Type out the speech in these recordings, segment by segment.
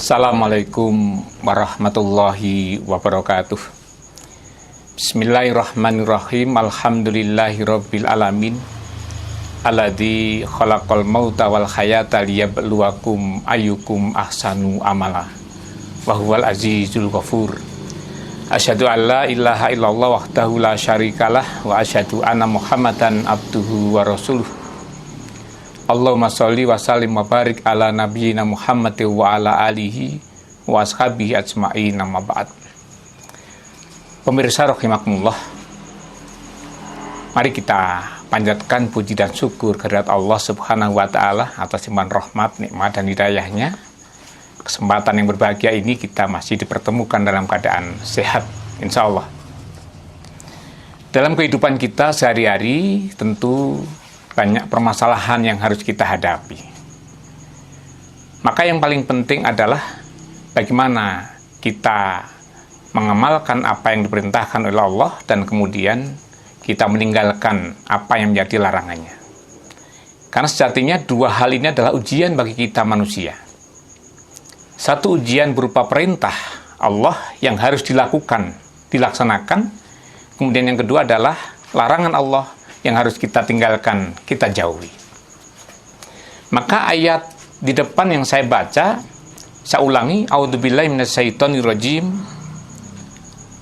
Assalamualaikum warahmatullahi wabarakatuh. Bismillahirrahmanirrahim. Alhamdulillahirabbil alamin. Alladzi khalaqal mauta wal hayata liyabluwakum ayyukum ahsanu amala. Wa huwal azizul ghafur. Asyhadu an la ilaha illallah wahdahu la syarikalah wa asyhadu anna Muhammadan abduhu wa rasuluh. Allahumma sholli wa sallim wa barik ala nabiyyina Muhammad wa ala alihi wa ashabihi ajma'in, amma ba'd. Pemirsa rahimakumullah, mari kita panjatkan puji dan syukur kehadirat Allah Subhanahu wa taala atas limpahan rahmat, nikmat dan hidayahnya. Kesempatan yang berbahagia ini kita masih dipertemukan dalam keadaan sehat, insya Allah. Dalam kehidupan kita sehari-hari tentu banyak permasalahan yang harus kita hadapi. Maka yang paling penting adalah bagaimana kita mengamalkan apa yang diperintahkan oleh Allah dan kemudian kita meninggalkan apa yang menjadi larangannya. Karena sejatinya dua hal ini adalah ujian bagi kita manusia. Satu ujian berupa perintah Allah yang harus dilaksanakan. Kemudian yang kedua adalah larangan Allah yang harus kita tinggalkan, kita jauhi. Maka ayat di depan yang saya baca, saya ulangi, a'udzubillahi minasyaitonirrajim.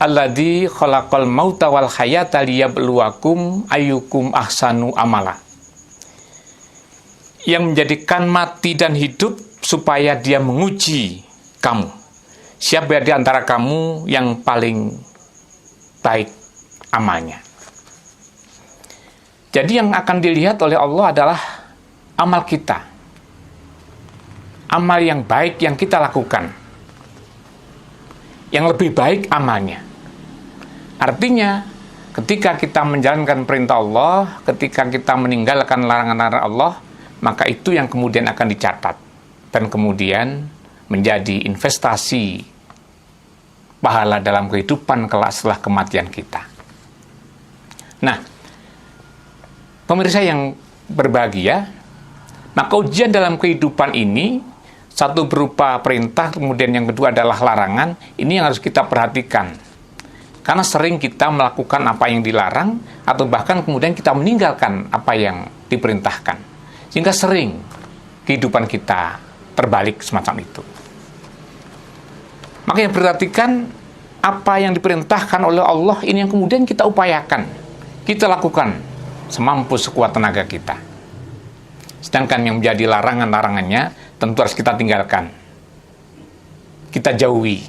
Alladzi khalaqal mauta wal hayata liyabluwakum ayyukum ahsanu amala. Yang menjadikan mati dan hidup supaya dia menguji kamu. Siapa di antara kamu yang paling baik amalnya? Jadi yang akan dilihat oleh Allah adalah amal kita. Amal yang baik yang kita lakukan. Yang lebih baik amalnya. Artinya, ketika kita menjalankan perintah Allah, ketika kita meninggalkan larangan-larangan Allah, maka itu yang kemudian akan dicatat. Dan kemudian menjadi investasi pahala dalam kehidupan kelak setelah kematian kita. Nah, pemirsa yang berbahagia, maka ujian dalam kehidupan ini, satu berupa perintah, kemudian yang kedua adalah larangan, ini yang harus kita perhatikan. Karena sering kita melakukan apa yang dilarang, atau bahkan kemudian kita meninggalkan apa yang diperintahkan. Sehingga sering kehidupan kita terbalik semacam itu. Maka yang perhatikan, apa yang diperintahkan oleh Allah, ini yang kemudian kita upayakan, kita lakukan semampu sekuat tenaga kita. Sedangkan yang menjadi larangan-larangannya tentu harus kita tinggalkan, kita jauhi,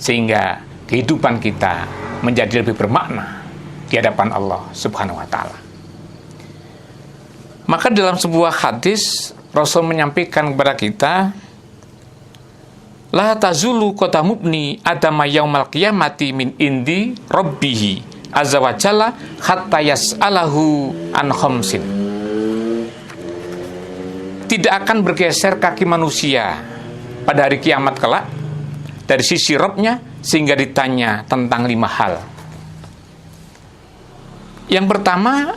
sehingga kehidupan kita menjadi lebih bermakna di hadapan Allah Subhanahu wa taala. Maka dalam sebuah hadis Rasul menyampaikan kepada kita, la tazulu qatamubni adama yaumal qiyamati min indi rabbihi azza wa jalla hatta yas'alahu an khamsin. Tidak akan bergeser kaki manusia pada hari kiamat kelak dari sisi Rabb-nya sehingga ditanya tentang 5 hal. Yang pertama,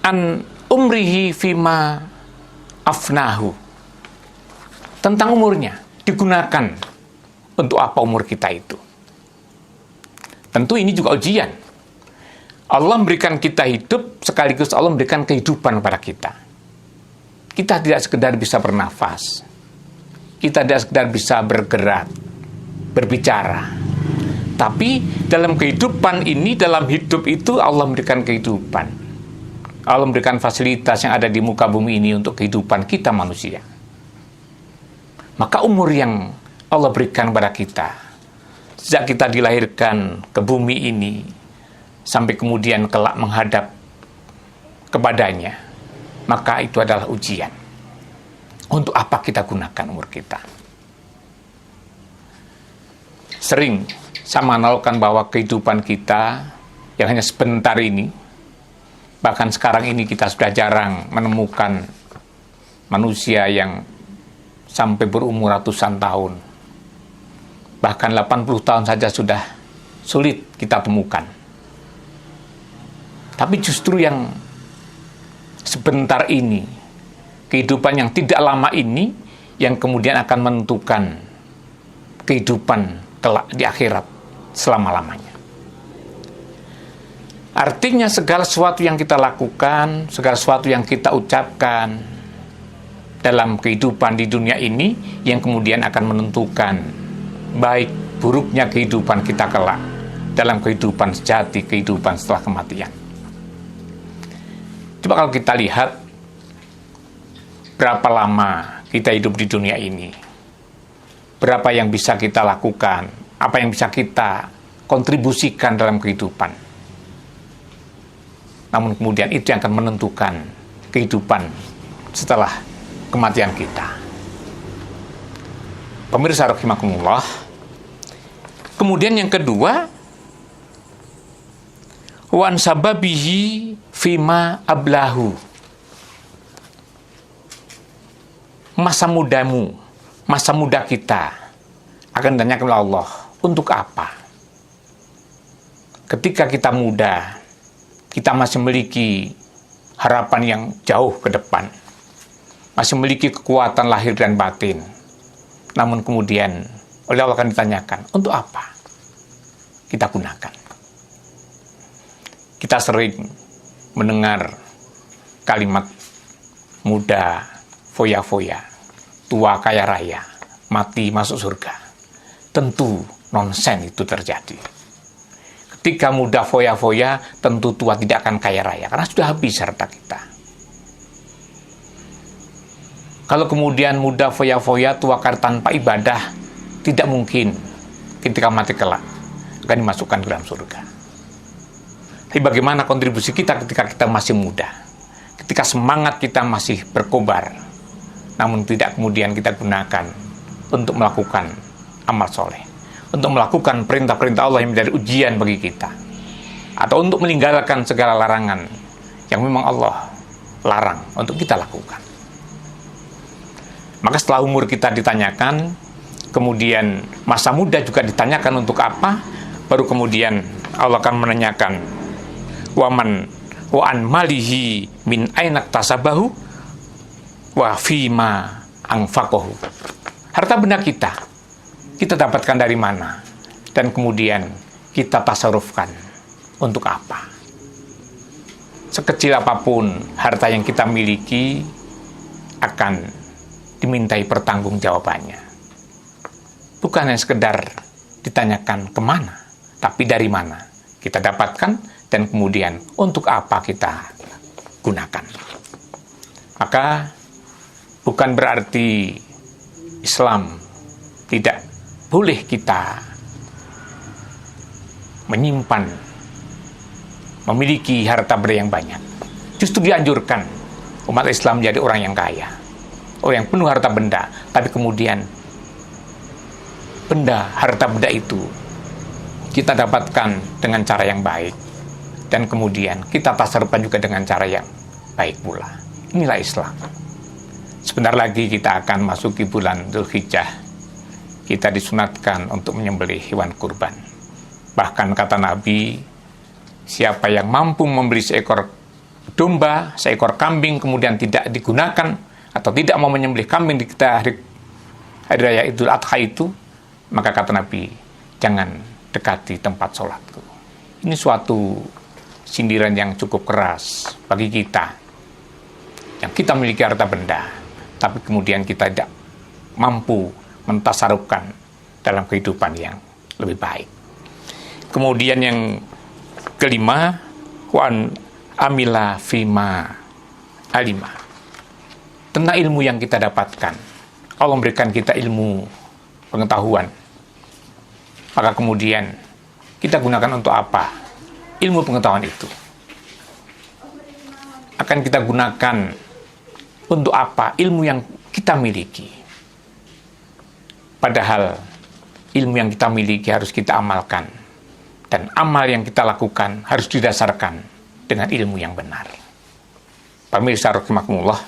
an umrihi fima afnahu. Tentang umurnya, digunakan untuk apa umur kita itu. Tentu ini juga ujian. Allah memberikan kita hidup, sekaligus Allah memberikan kehidupan kepada kita. Kita tidak sekedar bisa bernafas. Kita tidak sekedar bisa bergerak, berbicara. Tapi dalam kehidupan ini, dalam hidup itu Allah memberikan kehidupan. Allah memberikan fasilitas yang ada di muka bumi ini untuk kehidupan kita manusia. Maka umur yang Allah berikan kepada kita, sejak kita dilahirkan ke bumi ini, sampai kemudian kelak menghadap kepadanya, maka itu adalah ujian. Untuk apa kita gunakan umur kita? Sering saya mengenalkan bahwa kehidupan kita yang hanya sebentar ini, bahkan sekarang ini kita sudah jarang menemukan manusia yang sampai berumur ratusan tahun. Bahkan 80 tahun saja sudah sulit kita temukan. Tapi justru yang sebentar ini kehidupan yang tidak lama ini yang kemudian akan menentukan kehidupan kelak di akhirat selama-lamanya. Artinya segala sesuatu yang kita lakukan, segala sesuatu yang kita ucapkan dalam kehidupan di dunia ini yang kemudian akan menentukan baik buruknya kehidupan kita kelak dalam kehidupan sejati, kehidupan setelah kematian. Coba kalau kita lihat berapa lama kita hidup di dunia ini, berapa yang bisa kita lakukan, apa yang bisa kita kontribusikan dalam kehidupan. Namun kemudian itu yang akan menentukan kehidupan setelah kematian kita. Pemirsa rahimakumullah. Kemudian yang kedua, wan sababihi fima ablahu. Masa mudamu, masa muda kita akan ditanyakan oleh Allah, untuk apa? Ketika kita muda, kita masih memiliki harapan yang jauh ke depan, masih memiliki kekuatan lahir dan batin. Namun kemudian oleh Allah akan ditanyakan, untuk apa kita gunakan? Kita sering mendengar kalimat muda foya-foya, tua kaya raya, mati masuk surga. Tentu nonsen itu terjadi. Ketika muda foya-foya, tentu tua tidak akan kaya raya, karena sudah habis harta kita. Kalau kemudian muda foya-foya, tua kaya tanpa ibadah, tidak mungkin ketika mati kelak akan dimasukkan ke dalam surga. Tapi bagaimana kontribusi kita ketika kita masih muda, ketika semangat kita masih berkobar, namun tidak kemudian kita gunakan untuk melakukan amal soleh, untuk melakukan perintah-perintah Allah yang menjadi ujian bagi kita, atau untuk meninggalkan segala larangan yang memang Allah larang untuk kita lakukan. Maka setelah umur kita ditanyakan, kemudian masa muda juga ditanyakan untuk apa, baru kemudian Allah akan menanyakan, waman wa an malihi min ainak tasabahu wa fima anfaqahu. Harta benda kita dapatkan dari mana, dan kemudian kita tasarufkan untuk apa. Sekecil apapun harta yang kita miliki akan dimintai pertanggungjawabannya. Bukan hanya sekedar ditanyakan kemana, tapi dari mana kita dapatkan, dan kemudian untuk apa kita gunakan. Maka bukan berarti Islam tidak boleh kita menyimpan, memiliki harta benda yang banyak. Justru dianjurkan umat Islam menjadi orang yang kaya, orang yang penuh harta benda, tapi kemudian harta benda itu kita dapatkan dengan cara yang baik, dan kemudian kita tasarufkan juga dengan cara yang baik pula. Inilah Islam. Sebentar lagi kita akan masuki bulan Dzulhijjah. Kita disunatkan untuk menyembelih hewan kurban. Bahkan kata Nabi, siapa yang mampu membeli seekor domba, seekor kambing, kemudian tidak digunakan, atau tidak mau menyembelih kambing di hari raya Idul Adha itu, maka kata Nabi, jangan dekati tempat sholatku. Ini suatu sindiran yang cukup keras bagi kita, yang kita memiliki harta benda, tapi kemudian kita tidak mampu mentasarufkan dalam kehidupan yang lebih baik. Kemudian yang kelima, wan amila fima alima. Tentang ilmu yang kita dapatkan, Allah memberikan kita ilmu pengetahuan, maka kemudian kita gunakan untuk apa? Ilmu pengetahuan itu akan kita gunakan untuk apa? Ilmu yang kita miliki. Padahal ilmu yang kita miliki harus kita amalkan, dan amal yang kita lakukan harus didasarkan dengan ilmu yang benar. Pemirsa rahimakumullah,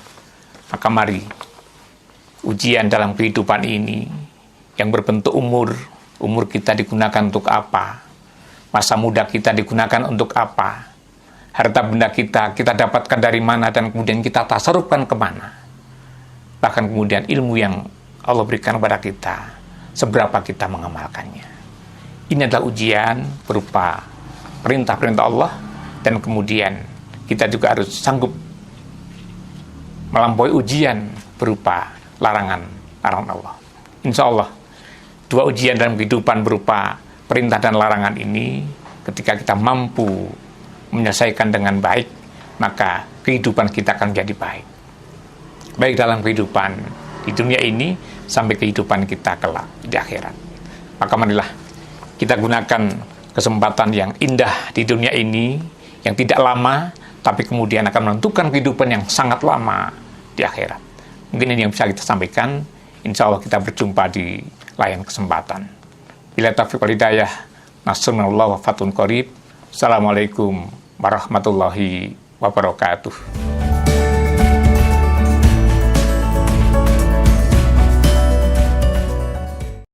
maka mari ujian dalam kehidupan ini yang berbentuk umur kita digunakan untuk apa? Masa muda kita digunakan untuk apa? Harta benda kita dapatkan dari mana, dan kemudian kita tasarufkan kemana? bahkan kemudian ilmu yang Allah berikan kepada kita, seberapa kita mengamalkannya. Ini adalah ujian berupa perintah-perintah Allah, dan kemudian kita juga harus sanggup melampaui ujian berupa larangan-larangan Allah. Insya Allah, dua ujian dalam kehidupan berupa perintah dan larangan ini, ketika kita mampu menyelesaikan dengan baik, maka kehidupan kita akan menjadi baik. Baik dalam kehidupan di dunia ini, sampai kehidupan kita kelak di akhirat. Maka marilah kita gunakan kesempatan yang indah di dunia ini, yang tidak lama, tapi kemudian akan menentukan kehidupan yang sangat lama di akhirat. Mungkin ini yang bisa kita sampaikan. Insya Allah kita berjumpa di lain kesempatan. Bila taufiq wal hidayah, nasrullah wa fatun qarib. Assalamualaikum warahmatullahi wabarakatuh.